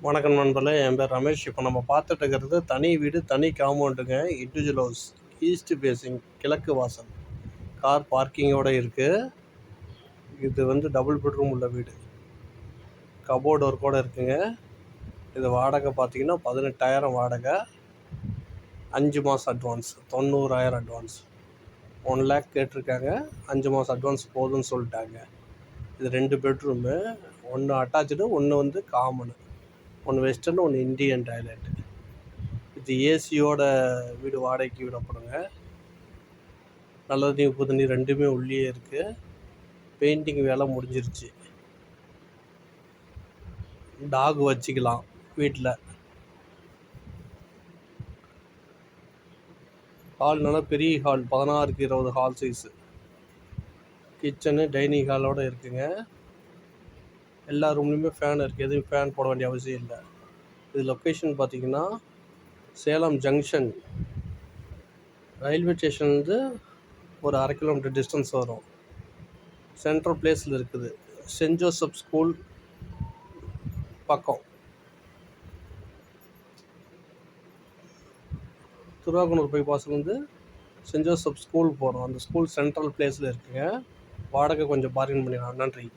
வணக்கம் நண்பர்களே, என் பேர் ரமேஷ். இப்போ நம்ம பார்த்துட்டு இருக்கிறது தனி வீடு, தனி காம்பவுண்டுங்க. இண்டிவிஜுவல் ஹவுஸ், ஈஸ்ட் ஃபேஸிங், கிழக்கு வாசல், கார் பார்க்கிங்கோடு இருக்குது. இது டபுள் பெட்ரூம் உள்ள வீடு, கபோர்டு ஒர்க்கோடு இருக்குங்க. இது வாடகை பார்த்தீங்கன்னா 18,000 வாடகை, 5 மாதம் அட்வான்ஸ், 90,000 அட்வான்ஸ், 1 லேக் கேட்டிருக்காங்க. 5 மாதம் அட்வான்ஸ் போதும்னு சொல்லிட்டாங்க. இது 2 bedroom, 1 attach, 1 common, 1 western, 1 Indian toilet. இது ஏசியோட வீடு வாடகைக்கு விடப்படுங்க. நல்ல தண்ணி உப்பு தண்ணி ரெண்டுமே உள்ளே இருக்குது. பெயிண்டிங் வேலை முடிஞ்சிருச்சு. டாக் வச்சுக்கலாம் வீட்டில். ஹால் நல்லா பெரிய hall, 16x20 hall size. Kitchen dining hallowed இருக்குங்க. எல்லா ரூம்லேயுமே ஃபேன் இருக்குது, எதுவும் ஃபேன் போட வேண்டிய அவசியம் இல்லை. இது லொக்கேஷன் பார்த்திங்கன்னா சேலம் ஜங்ஷன், ரயில்வே ஸ்டேஷன்லேருந்து ஒரு 1/2 கிலோமீட்டர் டிஸ்டன்ஸ் வரும். சென்ட்ரல் பிளேஸில் இருக்குது. சென்ட் ஜோசப் ஸ்கூல் பக்கம், திருவாகனூர் பைபாஸ்லேருந்து சென்ட் ஜோசப் ஸ்கூல் போகிறோம். அந்த ஸ்கூல் சென்ட்ரல் பிளேஸில் இருக்குங்க. வாடகை கொஞ்சம் பார்கின் பண்ணிடலாம். நன்றி.